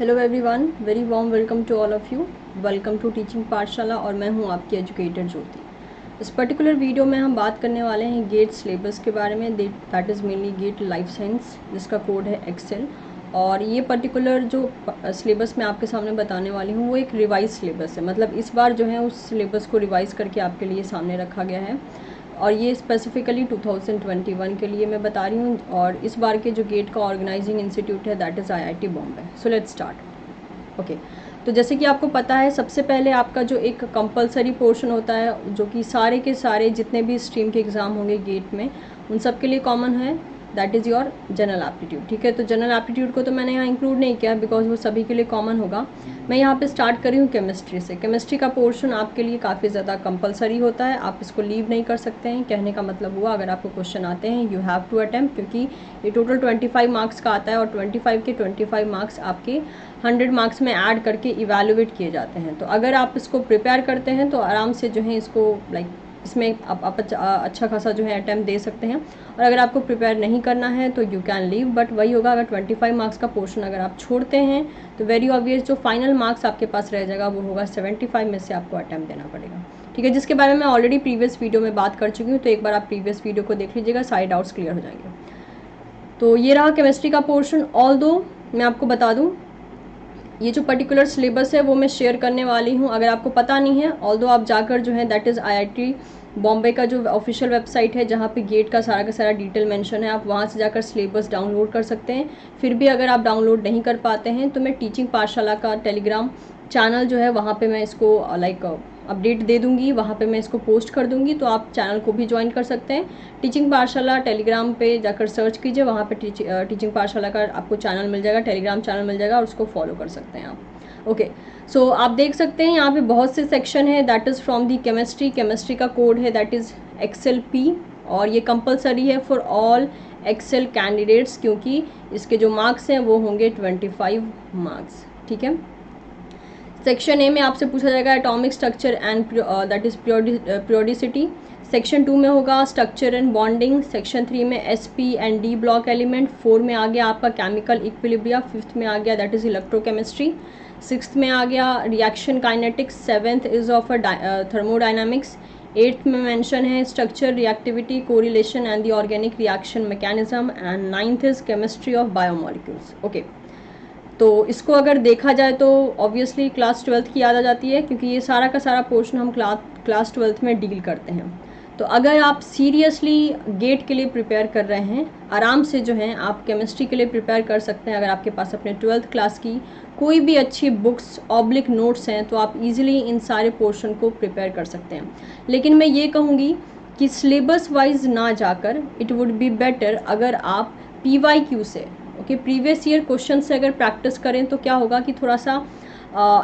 Hello everyone, very warm welcome to all of you. Welcome to teaching Pathshala और मैं हूं आपकी एजुकेटर ज्योति। इस पर्टिकुलर वीडियो में हम बात करने वाले हैं गेट सिलेबस के बारे में। That is mainly GATE life science, जिसका कोड है एक्सेल। और ये पर्टिकुलर जो सिलेबस मैं आपके सामने बताने वाली हूँ वो एक रिवाइज सिलेबस है। मतलब इस बार जो है उस सिलेबस को रिवाइज़ करके आपके लिए सामने रखा गया है और ये स्पेसिफिकली 2021 के लिए मैं बता रही हूँ। और इस बार के जो गेट का ऑर्गेनाइजिंग इंस्टीट्यूट है that is IIT Bombay. So let's start. Okay, तो जैसे कि आपको पता है, सबसे पहले आपका जो एक कंपलसरी पोर्शन होता है जो कि सारे के सारे जितने भी स्ट्रीम के एग्ज़ाम होंगे गेट में उन सब के लिए कॉमन है, that is your general aptitude. ठीक है, तो जनरल एप्टीट्यूड को तो मैंने यहाँ इंक्लूड नहीं किया बिकॉज वो सभी के लिए कॉमन होगा। मैं यहाँ पे स्टार्ट कर रही हूँ केमिस्ट्री से। केमिस्ट्री का पोर्शन आपके लिए काफ़ी ज़्यादा कंपलसरी होता है, आप इसको लीव नहीं कर सकते हैं। कहने का मतलब हुआ, अगर आपको क्वेश्चन आते हैं यू हैव टू अटेम्प्ट, क्योंकि ये टोटल 25 मार्क्स का आता है और 25 के 25 मार्क्स आपके 100 मार्क्स में ऐड करके इवैल्यूएट किए जाते हैं। तो अगर आप इसको प्रिपेयर करते हैं तो आराम से जो है इसको इसमें आप अच्छा खासा जो है अटैम्प्ट दे सकते हैं। और अगर आपको प्रिपेयर नहीं करना है तो यू कैन लीव, बट वही होगा, अगर 25 मार्क्स का पोर्शन अगर आप छोड़ते हैं तो वेरी ऑब्वियस जो फाइनल मार्क्स आपके पास रह जाएगा वो होगा 75 में से आपको अटैम्प्ट देना पड़ेगा। ठीक है, जिसके बारे में मैं ऑलरेडी प्रीवियस वीडियो में बात कर चुकी हूँ, तो एक बार आप प्रीवियस वीडियो को देख लीजिएगा, सारे डाउट्स क्लियर हो जाएंगे। तो ये रहा केमिस्ट्री का पोर्शन। ऑल्दो मैं आपको बता दूँ, ये जो पर्टिकुलर सिलेबस है वो मैं शेयर करने वाली हूँ। अगर आपको पता नहीं है, ऑल्दो आप जाकर जो है दैट इज़ IIT बॉम्बे का जो ऑफिशियल वेबसाइट है जहाँ पे गेट का सारा डिटेल मेंशन है, आप वहाँ से जाकर सिलेबस डाउनलोड कर सकते हैं। फिर भी अगर आप डाउनलोड नहीं कर पाते हैं तो मैं टीचिंग पाठशाला का टेलीग्राम चैनल जो है वहाँ पे मैं इसको अपडेट दे दूँगी, वहाँ पे मैं इसको पोस्ट कर दूँगी, तो आप चैनल को भी ज्वाइन कर सकते हैं। टीचिंग पाठशाला टेलीग्राम पे जाकर सर्च कीजिए, वहाँ पे टीचिंग पाठशाला का आपको चैनल मिल जाएगा, टेलीग्राम चैनल मिल जाएगा और उसको फॉलो कर सकते हैं आप। ओके, सो आप देख सकते हैं यहाँ पे बहुत से सेक्शन है, that is from the chemistry का कोड है दैट इज़ XLP और ये कंपलसरी है फॉर ऑल एक्सेल कैंडिडेट्स, क्योंकि इसके जो मार्क्स हैं वो होंगे 25 मार्क्स। ठीक है, सेक्शन ए में आपसे पूछा जाएगा atomic structure and that is periodicity. Section 2 में होगा स्ट्रक्चर एंड बॉन्डिंग। सेक्शन 3 में SP and D block element. 4 में आ गया आपका केमिकल इक्विलिब्रिया। 5th में आ गया दैट इज़ इलेक्ट्रोकेमिस्ट्री। 6th में आ गया reaction kinetics. 7th is of thermodynamics. 8th में मेंशन है structure, reactivity, correlation and the organic reaction mechanism. And 9th is chemistry of biomolecules. Okay, तो इसको अगर देखा जाए तो ऑब्वियसली क्लास 12th की याद आ जाती है, क्योंकि ये सारा का सारा पोर्शन हम क्लास 12th में डील करते हैं। तो अगर आप सीरियसली गेट के लिए प्रिपेयर कर रहे हैं, आराम से जो है आप केमिस्ट्री के लिए प्रिपेयर कर सकते हैं। अगर आपके पास अपने 12th क्लास की कोई भी अच्छी बुक्स ऑब्लिक नोट्स हैं तो आप इजीली इन सारे पोर्शन को प्रिपेयर कर सकते हैं। लेकिन मैं ये कहूँगी कि सिलेबस वाइज ना जाकर इट वुड बी बेटर अगर आप PYQ से, ओके, प्रीवियस ईयर क्वेश्चन से अगर प्रैक्टिस करें तो क्या होगा कि थोड़ा सा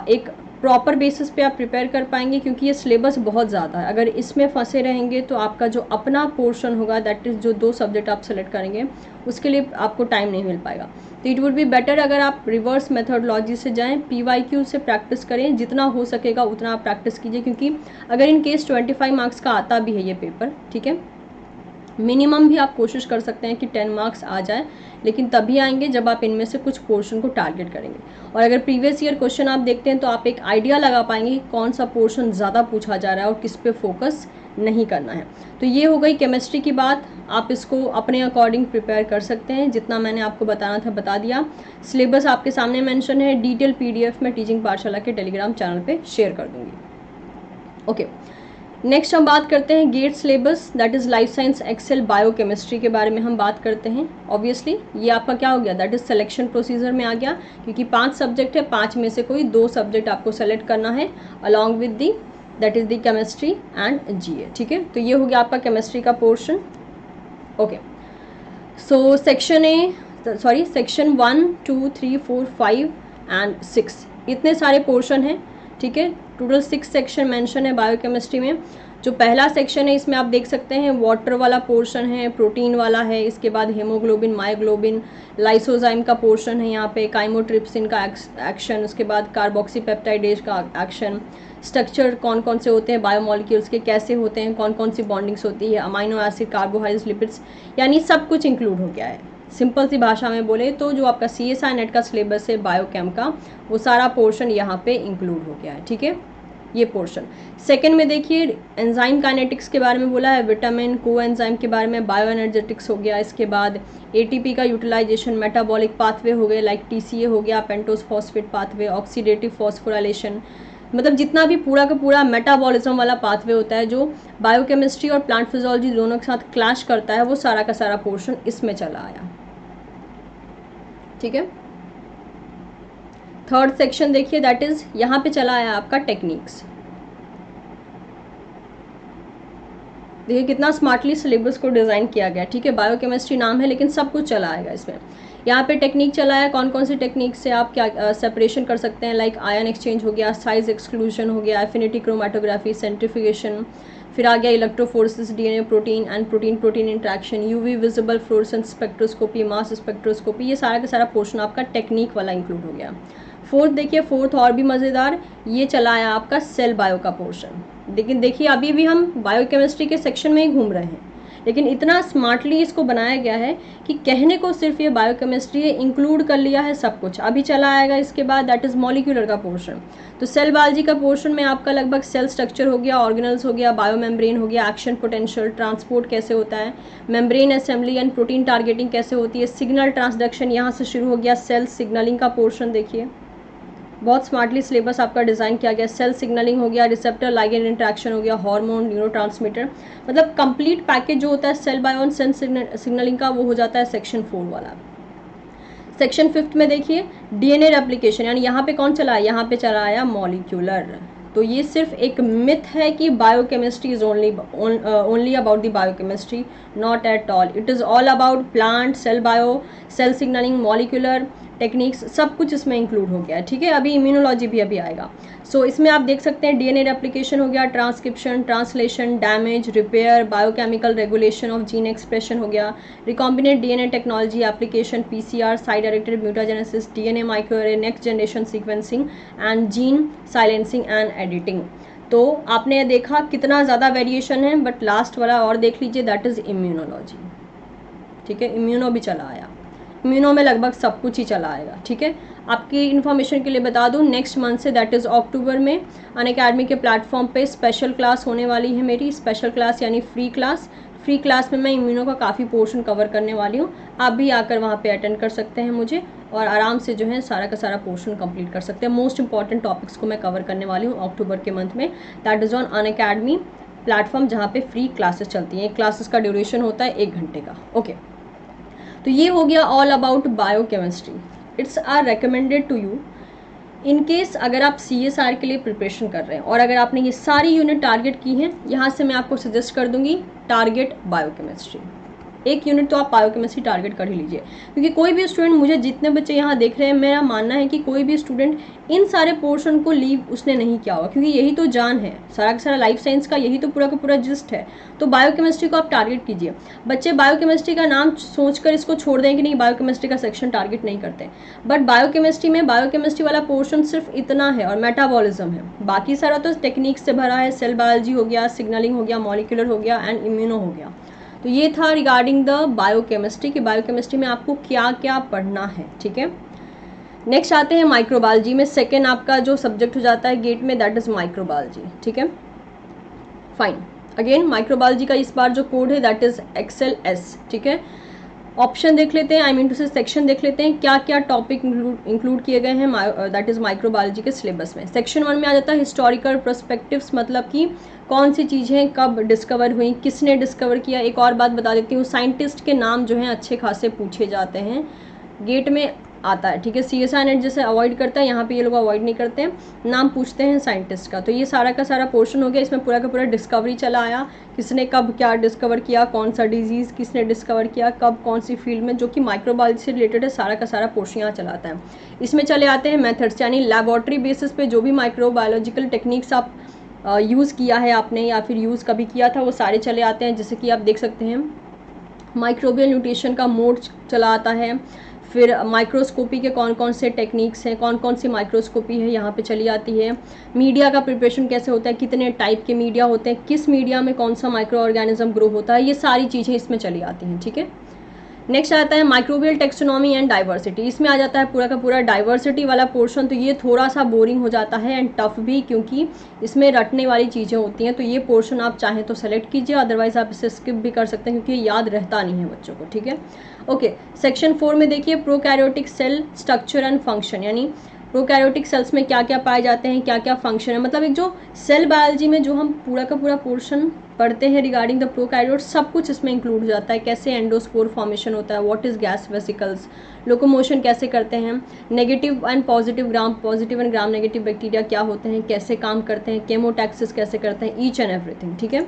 एक प्रॉपर बेसिस पे आप प्रिपेयर कर पाएंगे, क्योंकि ये सिलेबस बहुत ज़्यादा है। अगर इसमें फंसे रहेंगे तो आपका जो अपना पोर्शन होगा दैट इज़ जो 2 सब्जेक्ट आप सेलेक्ट करेंगे उसके लिए आपको टाइम नहीं मिल पाएगा। तो इट वुड बी बेटर अगर आप रिवर्स मेथोडोलॉजी से जाएं, PYQ से प्रैक्टिस करें, जितना हो सकेगा उतना आप प्रैक्टिस कीजिए, क्योंकि अगर इन केस 25 मार्क्स का आता भी है ये पेपर, ठीक है, मिनिमम भी आप कोशिश कर सकते हैं कि 10 मार्क्स आ जाए, लेकिन तभी आएंगे जब आप इनमें से कुछ पोर्शन को टारगेट करेंगे। और अगर प्रीवियस ईयर क्वेश्चन आप देखते हैं तो आप एक आइडिया लगा पाएंगे कि कौन सा पोर्शन ज़्यादा पूछा जा रहा है और किस पे फोकस नहीं करना है। तो ये हो गई केमिस्ट्री की बात। आप इसको अपने अकॉर्डिंग प्रिपेयर कर सकते हैं, जितना मैंने आपको बताना था बता दिया। सिलेबस आपके सामने मेंशन है, डिटेल PDF में टीचिंग पाठशाला के टेलीग्राम चैनल पे शेयर कर दूंगी। ओके, नेक्स्ट हम बात करते हैं GATE syllabus, that is life science XL biochemistry के बारे में हम बात करते हैं। ऑब्वियसली ये आपका क्या हो गया, दैट इज़ सिलेक्शन प्रोसीजर में आ गया, क्योंकि 5 सब्जेक्ट है, 5 में से कोई 2 सब्जेक्ट आपको सेलेक्ट करना है along with the that is the chemistry and GA। ठीक है, तो ये हो गया आपका केमिस्ट्री का portion. Okay, so section 1, 2, 3, 4, 5 and 6 इतने सारे पोर्शन हैं। ठीक है, टोटल 6 सेक्शन मेंशन है बायोकेमिस्ट्री में। जो पहला सेक्शन है इसमें आप देख सकते हैं वाटर वाला पोर्शन है, प्रोटीन वाला है, इसके बाद हेमोग्लोबिन, मायोग्लोबिन, लाइसोजाइम का पोर्शन है, यहाँ पे काइमोट्रिप्सिन का एक्शन, उसके बाद कार्बोक्सीपेप्टाइडेज का एक्शन, स्ट्रक्चर कौन कौन से होते हैं बायोमोलिक्यूल्स के, कैसे होते हैं, कौन कौन सी बॉन्डिंग्स होती है, अमाइनो एसिड, कार्बोहाइड्रेट्स, लिपिड्स, यानी सब कुछ इंक्लूड हो गया है। सिंपल सी भाषा में बोले तो जो आपका CSI नेट का सिलेबस है बायोकेम का, वो सारा पोर्शन यहाँ पे इंक्लूड हो गया है, ठीक है, ये पोर्शन। सेकंड में देखिए एंजाइम काइनेटिक्स के बारे में बोला है, विटामिन कोएंजाइम के बारे में, बायो एनर्जेटिक्स हो गया, इसके बाद ATP का यूटिलाइजेशन, मेटाबॉलिक पाथवे हो गए लाइक TCA हो गया, pentose phosphate pathway, oxidative phosphorylation, मतलब जितना भी पूरा का पूरा मेटाबॉलिज्म वाला पाथवे होता है जो बायोकेमिस्ट्री और प्लांट फिजियोलॉजी दोनों के साथ क्लैश करता है, वो सारा का सारा पोर्शन इसमें चला आया, ठीक है। थर्ड सेक्शन देखिए दैट इज यहाँ पे चला आया आपका टेक्निक्स। देखिए कितना स्मार्टली सिलेबस को डिज़ाइन किया गया, ठीक है, बायोकेमिस्ट्री नाम है लेकिन सब कुछ चला आएगा इसमें। यहाँ पे टेक्निक चला है, कौन कौन सी टेक्निक से आप क्या सेपरेशन कर सकते हैं, लाइक आयन एक्सचेंज हो गया, साइज एक्सक्लूजन हो गया, एफिनिटी क्रोमेटोग्राफी, सेंट्रीफ्यूगेशन, फिर आ गया electrophoresis, DNA protein and protein protein interaction, UV visible fluorescence spectroscopy, mass spectroscopy, ये सारा का सारा पोर्शन आपका टेक्निक वाला इंक्लूड हो गया। फोर्थ देखिए, फोर्थ और भी मज़ेदार, ये चला आया आपका सेल बायो का पोर्शन। लेकिन देखिए अभी भी हम बायोकेमिस्ट्री के सेक्शन में ही घूम रहे हैं, लेकिन इतना स्मार्टली इसको बनाया गया है कि कहने को सिर्फ ये बायोकेमिस्ट्री इंक्लूड कर लिया है सब कुछ। अभी चला आएगा इसके बाद दैट इज़ मॉलिक्यूलर का पोर्शन। तो सेल बायोलॉजी का पोर्शन में आपका लगभग सेल स्ट्रक्चर हो गया, ऑर्गेनल्स हो गया, बायोमेम्ब्रेन हो गया, एक्शन पोटेंशियल, ट्रांसपोर्ट कैसे होता है, membrane assembly and protein targeting कैसे होती है, सिग्नल ट्रांसडक्शन यहाँ से शुरू हो गया, सेल सिग्नलिंग का पोर्शन देखिए बहुत स्मार्टली सिलेबस आपका डिज़ाइन किया गया। सेल सिग्नलिंग हो गया, रिसेप्टर लाइगेंड इंटरेक्शन हो गया, हार्मोन, न्यूरोट्रांसमीटर, मतलब कंप्लीट पैकेज जो होता है cell bio and cell signalling का, वो हो जाता है सेक्शन 4 वाला। सेक्शन 5 में देखिए DNA रेप्लिकेशन, यानी यहाँ पे कौन चला है, यहाँ पे चला आया मॉलिक्यूलर। तो ये सिर्फ एक मिथ है कि biochemistry is only about the biochemistry, not at all, it is all about plant, cell bio, cell signalling, molecular techniques, सब कुछ इसमें इंक्लूड हो गया है, ठीक है। अभी इम्यूनोलॉजी भी अभी आएगा। सो इसमें आप देख सकते हैं DNA रेप्लिकेशन हो गया, transcription, translation, damage, repair, biochemical regulation of gene expression हो गया, recombinant DNA technology application, PCR, side directed mutagenesis, DNA microarray, next generation sequencing and gene silencing and editing. तो आपने देखा कितना ज़्यादा वेरिएशन है, बट लास्ट वाला और देख लीजिए दैट इज़ इम्यूनोलॉजी, ठीक है। इम्यूनो भी चला आया, इम्यूनो में लगभग सब कुछ ही चला आएगा, ठीक है। आपकी इन्फॉर्मेशन के लिए बता दूं नेक्स्ट मंथ से दैट इज़ अक्टूबर में अनअकैडमी के प्लेटफॉर्म पे स्पेशल क्लास होने वाली है मेरी, स्पेशल क्लास यानी फ्री क्लास। फ्री क्लास में मैं इम्यूनो का काफ़ी पोर्शन कवर करने वाली हूँ, आप भी आकर वहाँ पे अटेंड कर सकते हैं मुझे, और आराम से जो है सारा का सारा पोर्शन कंप्लीट कर सकते हैं। मोस्ट इंपॉर्टेंट टॉपिक्स को मैं कवर करने वाली हूँ अक्टूबर के मंथ में, that is on Unacademy platform जहाँ पे फ्री क्लासेस चलती हैं। क्लासेस का ड्यूरेशन होता है 1 घंटे का, ओके। तो ये हो गया all about biochemistry. It's are recommended to you in case अगर आप CSR के लिए प्रिपरेशन कर रहे हैं और अगर आपने ये सारी यूनिट टारगेट की हैं, यहाँ से मैं आपको सजेस्ट कर दूंगी टारगेट बायोकेमिस्ट्री। एक यूनिट तो आप बायोकेमिस्ट्री टारगेट कर ही लीजिए, क्योंकि कोई भी स्टूडेंट, मुझे जितने बच्चे यहाँ देख रहे हैं, मेरा मानना है कि कोई भी स्टूडेंट इन सारे पोर्शन को लीव उसने नहीं किया होगा, क्योंकि यही तो जान है, सारा का सारा लाइफ साइंस का यही तो पूरा का पूरा जिस्ट है। तो बायोकेमिस्ट्री को आप टारगेट कीजिए। बच्चे बायोकेमिस्ट्री का नाम सोचकर इसको छोड़ दें कि नहीं बायोकेमिस्ट्री का सेक्शन टारगेट नहीं करते, बट बायोकेमिस्ट्री में बायोकेमिस्ट्री वाला पोर्शन सिर्फ इतना है और मेटाबॉलिज्म है, बाकी सारा तो टेक्निक से भरा है। सेल बायोलॉजी हो गया, सिग्नलिंग हो गया, मॉलिक्यूलर हो गया एंड इम्यूनो हो गया। तो ये था रिगार्डिंग द बायोकेमिस्ट्री कि बायोकेमिस्ट्री में आपको क्या क्या पढ़ना है, ठीक है। नेक्स्ट आते हैं माइक्रोबायोलॉजी में। सेकेंड आपका जो सब्जेक्ट हो जाता है गेट में दैट इज माइक्रोबायोलॉजी, ठीक है, फाइन। अगेन माइक्रोबायोलॉजी का इस बार जो कोड है दैट इज XLS, ठीक है। ऑप्शन देख लेते हैं, आई मीन टू से सेक्शन देख लेते हैं क्या क्या टॉपिक इंक्लूड किए गए हैं दैट इज़ माइक्रोबायोलॉजी के सिलेबस में। सेक्शन 1 में आ जाता है हिस्टोरिकल पर्सपेक्टिव्स, मतलब कि कौन सी चीज़ें कब डिस्कवर हुई, किसने डिस्कवर किया। एक और बात बता देती हूँ, साइंटिस्ट के नाम जो हैं अच्छे खासे पूछे जाते हैं, गेट में आता है, ठीक है। CSI नेट जैसे अवॉइड करता है, यहाँ पे ये लोग अवॉइड नहीं करते हैं, नाम पूछते हैं साइंटिस्ट का। तो ये सारा का सारा पोर्शन हो गया, इसमें पूरा का पूरा डिस्कवरी चला आया, किसने कब क्या डिस्कवर किया, कौन सा डिजीज़ किसने डिस्कवर किया, कब कौन सी फील्ड में, जो कि माइक्रोबायोलॉजी से रिलेटेड है, सारा का सारा पोर्शन यहाँ चलाता है। इसमें चले आते हैं मेथड्स, यानी लेबोरेटरी बेसिस पे जो भी माइक्रोबायोलॉजिकल टेक्निक्स आप यूज़ किया है आपने या फिर यूज़ कभी किया था, वो सारे चले आते हैं। जैसे कि आप देख सकते हैं माइक्रोबियल न्यूट्रिशन का मोड चला आता है, फिर माइक्रोस्कोपी के कौन कौन से टेक्निक्स हैं, कौन कौन सी माइक्रोस्कोपी है यहाँ पे चली आती है। मीडिया का प्रिपरेशन कैसे होता है, कितने टाइप के मीडिया होते हैं, किस मीडिया में कौन सा माइक्रो ऑर्गेनिज्म ग्रो होता है, ये सारी चीज़ें इसमें चली आती हैं, ठीक है। नेक्स्ट आता है माइक्रोबियल टेक्सोनॉमी एंड डाइवर्सिटी। इसमें आ जाता है पूरा का पूरा डाइवर्सिटी वाला पोर्शन। तो ये थोड़ा सा बोरिंग हो जाता है एंड टफ भी, क्योंकि इसमें रटने वाली चीज़ें होती हैं। तो ये पोर्शन आप चाहें तो सेलेक्ट कीजिए, अदरवाइज आप इसे स्किप भी कर सकते हैं क्योंकि याद रहता नहीं है बच्चों को, ठीक है। ओके, सेक्शन 4 में देखिए prokaryotic cell structure and function, यानी प्रोकैरियोटिक सेल्स में क्या क्या पाए जाते हैं, क्या क्या फंक्शन है। मतलब एक जो सेल बायोलॉजी में जो हम पूरा का पूरा पोर्शन पढ़ते हैं रिगार्डिंग द प्रोकैरियोट, सब कुछ इसमें इंक्लूड हो जाता है। कैसे एंडोस्पोर फॉर्मेशन होता है, what is gas vesicles, locomotion कैसे करते हैं, negative and positive and gram negative bacteria क्या होते हैं, कैसे काम करते हैं, केमोटैक्सिस कैसे करते हैं, ईच एंड एवरीथिंग, ठीक है।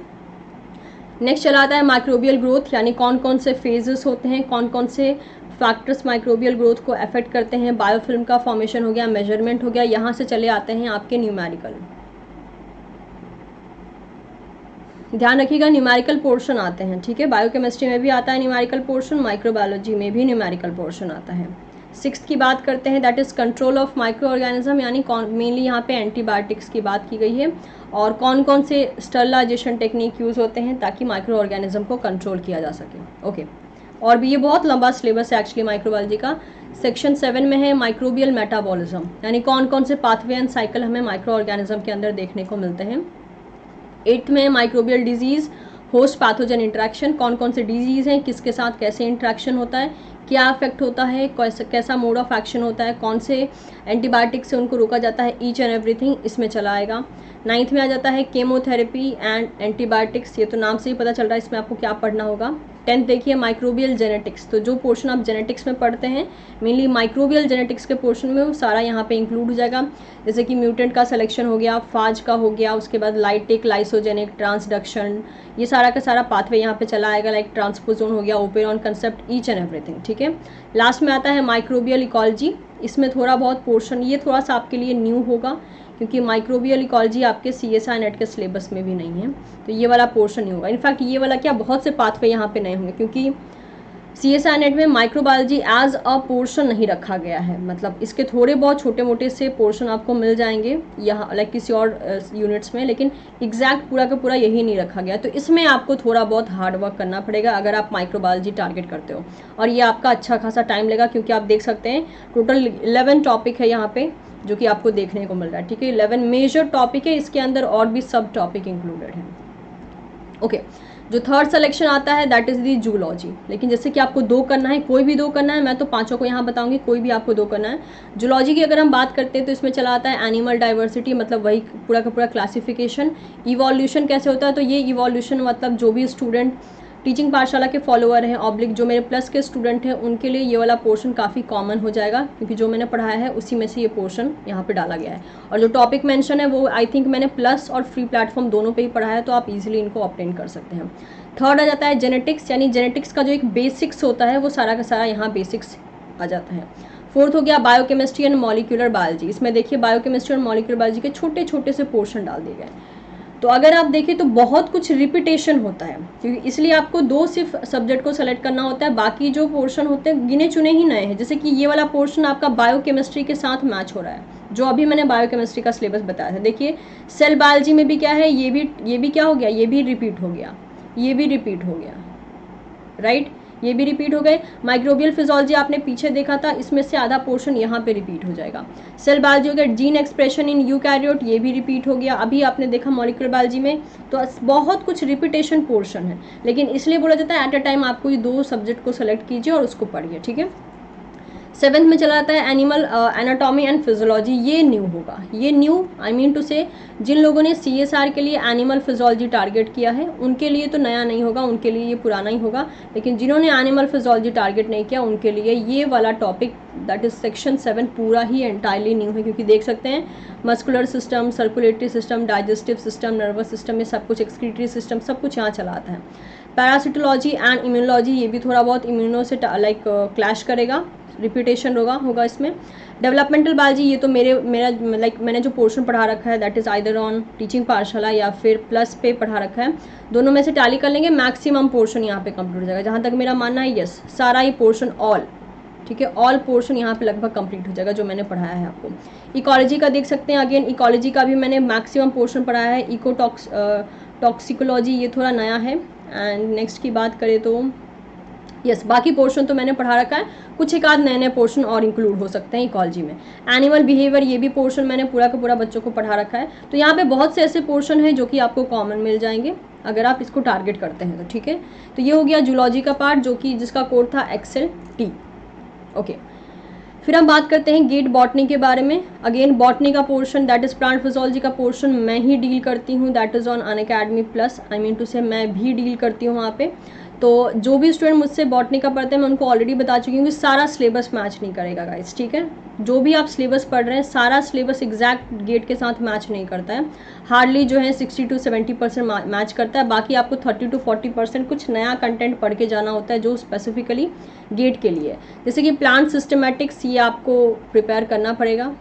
नेक्स्ट चला आता है माइक्रोबियल ग्रोथ, यानी कौन कौन से फेजेस होते हैं, कौन कौन से फैक्टर्स माइक्रोबियल ग्रोथ को अफेक्ट करते हैं। बायोफिल्म का फॉर्मेशन हो गया, मेजरमेंट हो गया। यहाँ से चले आते हैं आपके न्यूमेरिकल। ध्यान रखिएगा न्यूमेरिकल पोर्शन आते हैं, ठीक है। बायोकेमिस्ट्री में भी आता है न्यूमेरिकल पोर्शन, माइक्रोबायोलॉजी में भी न्यूमेरिकल पोर्शन आता है। 6th की बात करते हैं, that is control of micro organism, यानी मेनली यहाँ पे एंटीबायोटिक्स की बात की गई है और कौन कौन से स्टरलाइजेशन टेक्निक यूज होते हैं ताकि माइक्रो ऑर्गेनिज्म को कंट्रोल किया जा सके। ओके, और भी ये बहुत लंबा सिलेबस है एक्चुअली माइक्रोबायोलॉजी का। सेक्शन 7 में है माइक्रोबियल मेटाबॉलिज्म, यानी कौन कौन से पाथवे एंड साइकिल हमें माइक्रो ऑर्गेनिज्म के अंदर देखने को मिलते हैं। 8th में microbial disease host pathogen interaction, कौन कौन से डिजीज हैं, किसके साथ कैसे इंटरेक्शन होता है, क्या इफेक्ट होता है, कैसा मोड ऑफ एक्शन होता है, कौन से एंटीबायोटिक से उनको रोका जाता है, ईच एंड एवरीथिंग इसमें चला आएगा। 9th में आ जाता है केमोथेरेपी एंड एंटीबायोटिक्स, ये तो नाम से ही पता चल रहा है इसमें आपको क्या पढ़ना होगा। 10th देखिए माइक्रोबियल जेनेटिक्स, तो जो पोर्शन आप जेनेटिक्स में पढ़ते हैं मेनली माइक्रोबियल जेनेटिक्स के पोर्शन में वो सारा यहाँ पे इंक्लूड हो जाएगा। जैसे कि म्यूटेंट का सिलेक्शन हो गया, फाज का हो गया, उसके बाद लाइटेक, लाइसोजेनिक, ट्रांसडक्शन, ये सारा का सारा पाथवे यहाँ पे चला आएगा। लाइक ट्रांसपोजोन हो गया, operon concept, each and everything, ठीक है। लास्ट में आता है माइक्रोबियल इकोलॉजी, इसमें थोड़ा बहुत पोर्शन ये थोड़ा सा आपके लिए न्यू होगा क्योंकि माइक्रोबियल इकोलॉजी आपके CSI नेट के सिलेबस में भी नहीं है, तो ये वाला पोर्शन नहीं होगा। इनफैक्ट ये वाला क्या बहुत से पाथवे यहाँ पे नहीं होंगे क्योंकि CSI नेट में माइक्रोबायोलॉजी एज अ पोर्शन नहीं रखा गया है। मतलब इसके थोड़े बहुत छोटे मोटे से पोर्शन आपको मिल जाएंगे यहाँ लाइक किसी और यूनिट्स में, लेकिन एग्जैक्ट पूरा का पूरा यही नहीं रखा गया। तो इसमें आपको थोड़ा बहुत हार्ड वर्क करना पड़ेगा अगर आप माइक्रोबायोलॉजी टारगेट करते हो, और ये आपका अच्छा खासा टाइम लेगा क्योंकि आप देख सकते हैं टोटल 11 टॉपिक है यहाँ पे जो कि आपको देखने को मिल रहा है, ठीक है। 11 मेजर टॉपिक है, इसके अंदर और भी सब टॉपिक इंक्लूडेड है। ओके, जो थर्ड सिलेक्शन आता है दैट इज दी जूलॉजी, लेकिन जैसे कि आपको 2 करना है, कोई भी 2 करना है, मैं तो 5 को यहाँ बताऊंगी, कोई भी आपको 2 करना है। जूलॉजी की अगर हम बात करते हैं तो इसमें चला आता है एनिमल डाइवर्सिटी, मतलब वही पूरा का पूरा क्लासिफिकेशन। इवोल्यूशन कैसे होता है, तो ये इवोल्यूशन मतलब जो भी स्टूडेंट टीचिंग पाठशाला के फॉलोअर हैं ऑब्लिक जो मेरे प्लस के स्टूडेंट हैं उनके लिए ये वाला पोर्शन काफ़ी कॉमन हो जाएगा क्योंकि जो मैंने पढ़ाया है उसी में से ये पोर्शन यहाँ पे डाला गया है। और जो टॉपिक मेंशन है वो आई थिंक मैंने प्लस और फ्री प्लेटफॉर्म दोनों पे ही पढ़ाया है, तो आप इजीली इनको ऑब्टेन कर सकते हैं। थर्ड आ जाता है जेनेटिक्स, यानी जेनेटिक्स का जो एक बेसिक्स होता है वो सारा का सारा यहाँ बेसिक्स आ जाता है। फोर्थ हो गया बायोकेमिस्ट्री एंड मॉलिक्यूलर बायोलॉजी, इसमें देखिए बायोकेमिस्ट्री और मॉलिक्यूलर बायोलॉजी के छोटे छोटे से पोर्शन डाल दिए गए। तो अगर आप देखें तो बहुत कुछ रिपीटेशन होता है क्योंकि इसलिए आपको 2 सिर्फ सब्जेक्ट को सेलेक्ट करना होता है, बाकी जो पोर्शन होते हैं गिने चुने ही नए हैं। जैसे कि ये वाला पोर्शन आपका बायोकेमिस्ट्री के साथ मैच हो रहा है, जो अभी मैंने बायोकेमिस्ट्री का सिलेबस बताया था। देखिए सेल बायोलॉजी में भी क्या है, ये भी क्या हो गया, ये भी रिपीट हो गया, ये भी रिपीट हो गया, राइट, ये भी रिपीट हो गए। माइक्रोबियल फिजियोलॉजी आपने पीछे देखा था, इसमें से आधा पोर्शन यहाँ पे रिपीट हो जाएगा। सेल बायोलॉजी हो गया, जीन एक्सप्रेशन इन यूकैरियोट, ये भी रिपीट हो गया। अभी आपने देखा मॉलिक्यूलर बायोलॉजी में, तो बहुत कुछ रिपीटेशन पोर्शन है, लेकिन इसलिए बोला जाता है एट अ टाइम आपको ये 2 सब्जेक्ट को सेलेक्ट कीजिए और उसको पढ़िए, ठीक है। 7th में चला आता है एनिमल एनाटॉमी एंड फिजियोलॉजी, ये न्यू होगा, ये न्यू आई मीन टू से जिन लोगों ने CSR के लिए एनिमल फिजियोलॉजी टारगेट किया है उनके लिए तो नया नहीं होगा, उनके लिए ये पुराना ही होगा। लेकिन जिन्होंने एनिमल फिजियोलॉजी टारगेट नहीं किया उनके लिए ये वाला टॉपिक दैट इज सेक्शन 7 पूरा ही एंटायरली न्यू है, क्योंकि देख सकते हैं muscular system, circulatory system, digestive system, nervous system, ये सब कुछ, एक्सक्रीटरी सिस्टम, सब कुछ यहाँ चला आता है। पैरासिटोलॉजी एंड इम्यूनोलॉजी, ये भी थोड़ा बहुत इम्यूनो से लाइक क्लैश करेगा, रिपीटेशन होगा इसमें। डेवलपमेंटल बायोलॉजी, ये तो मैंने जो पोर्शन पढ़ा रखा है that is either on teaching पाठशाला या फिर प्लस पे पढ़ा रखा है, दोनों में से टैली कर लेंगे, मैक्सिमम पोर्शन यहाँ पे कंप्लीट हो जाएगा। जहाँ तक मेरा मानना है यस, सारा ही पोर्शन ऑल, ठीक है, ऑल पोर्शन यहाँ पे लगभग कंप्लीट हो जाएगा जो मैंने पढ़ाया है आपको। इकोलॉजी का देख सकते हैं, अगेन इकोलॉजी का भी मैंने मैक्सिमम पोर्शन पढ़ाया है। टॉक्सिकोलॉजी ये थोड़ा नया है। एंड नेक्स्ट की बात करें तो यस बाकी पोर्शन तो मैंने पढ़ा रखा है, कुछ एक आध नए नए पोर्शन और इंक्लूड हो सकते हैं इकोलॉजी में। एनिमल बिहेवियर ये भी पोर्शन मैंने पूरा का पूरा बच्चों को पढ़ा रखा है। तो यहाँ पे बहुत से ऐसे पोर्शन हैं जो कि आपको कॉमन मिल जाएंगे अगर आप इसको टारगेट करते हैं तो, ठीक है। तो ये हो गया जूलॉजी का पार्ट जो कि जिसका कोड था XLT। ओके, फिर हम बात करते हैं गेट बॉटनी के बारे में। अगेन बॉटनी का portion that is plant physiology का पोर्शन मैं ही डील करती हूँ, that is on Unacademy plus, I mean to say मैं भी डील करती हूँ वहाँ पे। तो जो भी स्टूडेंट मुझसे बॉटनी का पढ़ते हैं मैं उनको ऑलरेडी बता चुकी हूँ कि सारा सिलेबस मैच नहीं करेगा गाइस, ठीक है। जो भी आप सिलेबस पढ़ रहे हैं सारा सिलेबस एग्जैक्ट गेट के साथ मैच नहीं करता है, हार्डली जो है 60 to 70% मैच करता है। बाकी आपको 30 to 40% कुछ नया कंटेंट पढ़ के जाना होता है जो स्पेसिफिकली गेट के लिए, जैसे कि प्लांट सिस्टमेटिक्स ये आपको प्रिपेयर करना पड़ेगा,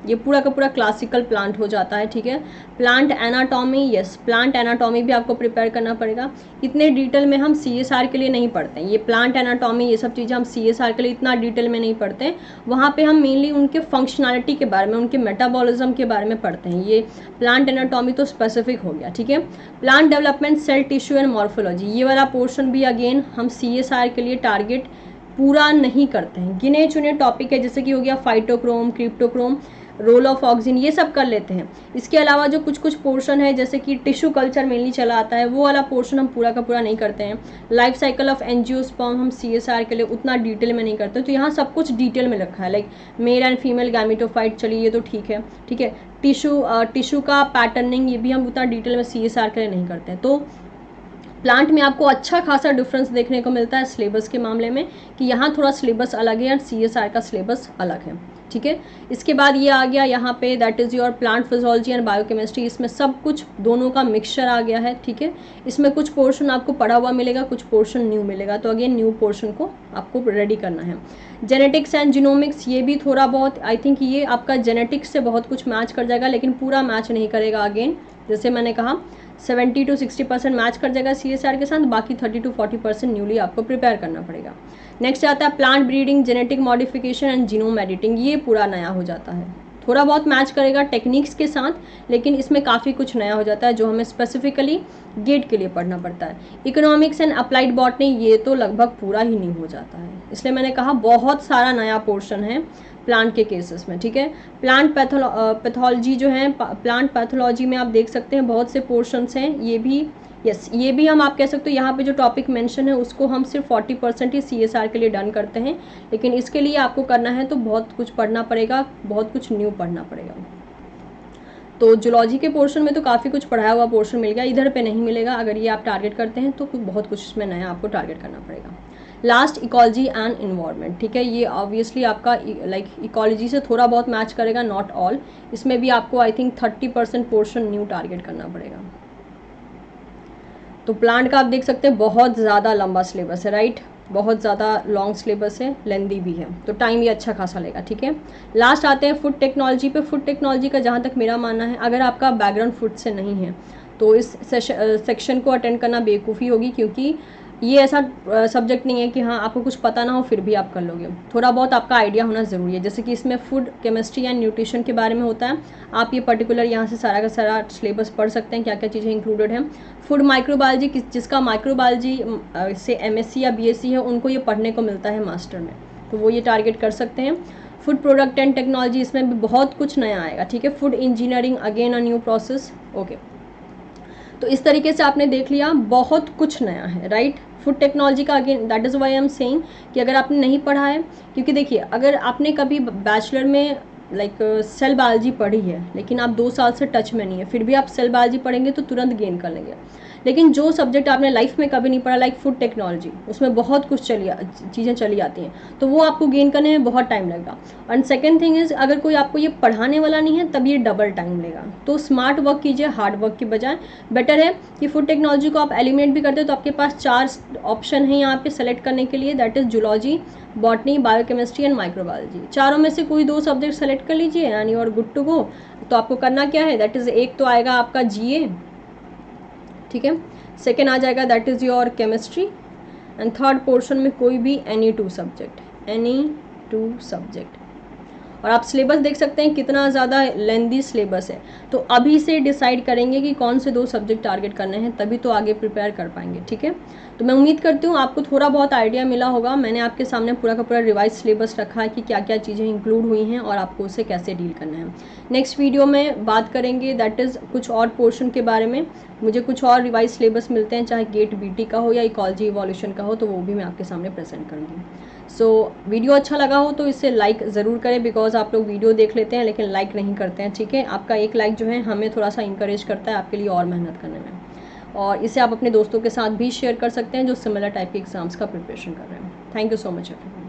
ये पूरा का पूरा क्लासिकल प्लांट हो जाता है, ठीक है। Plant anatomy, yes plant anatomy भी आपको प्रिपेयर करना पड़ेगा। इतने डिटेल में हम CSR के लिए नहीं पढ़ते हैं, ये प्लांट एनाटॉमी ये सब चीज़ें हम CSR के लिए इतना डिटेल में नहीं पढ़ते हैं। वहाँ पे हम मेनली उनके फंक्शनैलिटी के बारे में, उनके मेटाबॉलिज्म के बारे में पढ़ते हैं। ये प्लांट एनाटॉमी तो स्पेसिफिक हो गया, ठीक है। Plant development, cell tissue and morphology, ये वाला पोर्शन भी अगेन हम CSR के लिए टारगेट पूरा नहीं करते हैं। गिने चुने टॉपिक है जैसे कि हो गया phytochrome, cryptochrome, role of oxygen, ये सब कर लेते हैं। इसके अलावा जो कुछ कुछ पोर्शन है जैसे कि टिश्यू कल्चर मेनली चला आता है, वो वाला पोर्शन हम पूरा का पूरा नहीं करते हैं। लाइफ साइकिल ऑफ एंजियोस्पर्म हम CSR के लिए उतना डिटेल में नहीं करते। तो यहाँ सब कुछ डिटेल में रखा है, like male and female gametophyte, चलिए ये तो ठीक है, ठीक है। टिश्यू का पैटर्निंग ये भी हम उतना डिटेल में CSR के लिए नहीं करते हैं। तो प्लांट में आपको अच्छा खासा डिफरेंस देखने को मिलता है सिलेबस के मामले में कि यहाँ थोड़ा सिलेबस अलग है और CSR का सिलेबस अलग है, ठीक है। इसके बाद ये आ गया यहाँ पे that is your plant physiology and biochemistry, इसमें सब कुछ दोनों का मिक्सचर आ गया है, ठीक है। इसमें कुछ पोर्शन आपको पढ़ा हुआ मिलेगा, कुछ पोर्शन न्यू मिलेगा, तो अगेन न्यू पोर्शन को आपको रेडी करना है। जेनेटिक्स एंड जीनोमिक्स ये भी थोड़ा बहुत, आई थिंक ये आपका जेनेटिक्स से बहुत कुछ मैच कर जाएगा, लेकिन पूरा मैच नहीं करेगा। अगेन जैसे मैंने कहा 70 to 60% मैच कर जाएगा CSR के साथ, बाकी 30 to 40% न्यूली आपको प्रिपेयर करना पड़ेगा। नेक्स्ट आता है plant breeding, genetic modification and genome editing, ये पूरा नया हो जाता है। थोड़ा बहुत मैच करेगा टेक्निक्स के साथ, लेकिन इसमें काफ़ी कुछ नया हो जाता है जो हमें स्पेसिफिकली गेट के लिए पढ़ना पड़ता है। इकोनॉमिक्स एंड अप्लाइड बॉटनी ये तो लगभग पूरा ही नहीं हो जाता है, इसलिए मैंने कहा बहुत सारा नया पोर्शन है प्लांट के केसेस में, ठीक है। प्लांट पैथोलॉजी जो है, प्लांट पैथोलॉजी में आप देख सकते हैं बहुत से पोर्शंस हैं, ये भी यस ये भी हम आप कह सकते हो यहाँ पे जो टॉपिक मेंशन है उसको हम सिर्फ 40% ही CSR के लिए डन करते हैं, लेकिन इसके लिए आपको करना है तो बहुत कुछ पढ़ना पड़ेगा, बहुत कुछ न्यू पढ़ना पड़ेगा। तो जूलॉजी के पोर्शन में तो काफ़ी कुछ पढ़ाया हुआ पोर्शन मिल गया, इधर पे नहीं मिलेगा। अगर ये आप टारगेट करते हैं तो बहुत कुछ इसमें नया आपको टारगेट करना पड़ेगा। लास्ट इकोलॉजी एंड इन्वायरमेंट, ठीक है। ये ऑब्वियसली आपका लाइक इकोलॉजी से थोड़ा बहुत मैच करेगा, नॉट ऑल। इसमें भी आपको I think 30% portion new target करना पड़ेगा। तो प्लांट का आप देख सकते हैं बहुत ज़्यादा लंबा सिलेबस है, राइट, बहुत ज़्यादा लॉन्ग सिलेबस है, लेंदी भी है, तो टाइम ये अच्छा खासा लेगा, ठीक है। लास्ट आते हैं फूड टेक्नोलॉजी पे। फूड टेक्नोलॉजी का जहाँ तक मेरा मानना है, अगर आपका बैकग्राउंड फूड से नहीं है तो इस सेक्शन को अटेंड करना बेवकूफ़ी होगी, क्योंकि ये ऐसा सब्जेक्ट नहीं है कि हाँ आपको कुछ पता ना हो फिर भी आप कर लोगे। थोड़ा बहुत आपका आइडिया होना ज़रूरी है, जैसे कि इसमें फूड केमिस्ट्री एंड न्यूट्रिशन के बारे में होता है। आप ये पर्टिकुलर यहाँ से सारा का सारा सिलेबस पढ़ सकते हैं, क्या क्या चीज़ें इंक्लूडेड हैं। फूड माइक्रोबायोलॉजी, जिसका माइक्रोबायोलॉजी से MSc या BSc है, उनको ये पढ़ने को मिलता है मास्टर में, तो वो ये टारगेट कर सकते हैं। फूड प्रोडक्ट एंड टेक्नोलॉजी, इसमें भी बहुत कुछ नया आएगा, ठीक है। Food engineering, again a new process, okay. तो इस तरीके से आपने देख लिया बहुत कुछ नया है, राइट। फूड टेक्नोलॉजी का again that is why I am saying कि अगर आपने नहीं पढ़ा है, क्योंकि देखिए अगर आपने कभी बैचलर में लाइक सेल बायोलॉजी पढ़ी है लेकिन आप 2 साल से टच में नहीं है, फिर भी आप सेल बायोलॉजी पढ़ेंगे तो तुरंत गेन कर लेंगे। लेकिन जो सब्जेक्ट आपने लाइफ में कभी नहीं पढ़ा, लाइक फूड टेक्नोलॉजी, उसमें बहुत कुछ चीज़ें चली आती हैं, तो वो आपको गेन करने में बहुत टाइम लगेगा। एंड सेकेंड थिंग इज़, अगर कोई आपको ये पढ़ाने वाला नहीं है तब ये डबल टाइम लेगा। तो स्मार्ट वर्क कीजिए हार्ड वर्क के बजाय। बेटर है कि फूड टेक्नोलॉजी को आप एलिमिनेट भी करते हो तो आपके पास 4 ऑप्शन हैं यहाँ पे सेलेक्ट करने के लिए, that is zoology, botany, biochemistry and microbiology. चारों में से कोई 2 सब्जेक्ट सेलेक्ट कर लीजिए and you are good to go. तो आपको करना क्या है, दैट इज़ एक तो आएगा आपका GA, ठीक है। सेकेंड आ जाएगा that is your chemistry, and third portion में कोई भी any 2 सब्जेक्ट, और आप सिलेबस देख सकते हैं कितना ज़्यादा लेंदी सिलेबस है। तो अभी से डिसाइड करेंगे कि कौन से 2 सब्जेक्ट टारगेट करने हैं, तभी तो आगे प्रिपेयर कर पाएंगे। ठीक है, तो मैं उम्मीद करती हूँ आपको थोड़ा बहुत आइडिया मिला होगा। मैंने आपके सामने पूरा का पूरा रिवाइज सिलेबस रखा है कि क्या क्या चीज़ें इंक्लूड हुई हैं और आपको उससे कैसे डील करना है। नेक्स्ट वीडियो में बात करेंगे दैट इज़ कुछ और पोर्शन के बारे में। मुझे कुछ और रिवाइज सिलेबस मिलते हैं, चाहे गेट बीटी का हो या इकोलॉजी इवोल्यूशन का हो, तो वो भी मैं आपके सामने प्रेजेंट करूँगी। सो वीडियो अच्छा लगा हो तो इसे लाइक ज़रूर करें, बिकॉज आप लोग वीडियो देख लेते हैं लेकिन लाइक नहीं करते हैं। ठीक है, आपका एक लाइक जो है हमें थोड़ा सा इंकरेज करता है आपके लिए और मेहनत करने में। और इसे आप अपने दोस्तों के साथ भी शेयर कर सकते हैं जो सिमिलर टाइप के एग्जाम्स का प्रिपरेशन कर रहे हैं। Thank you so much everyone.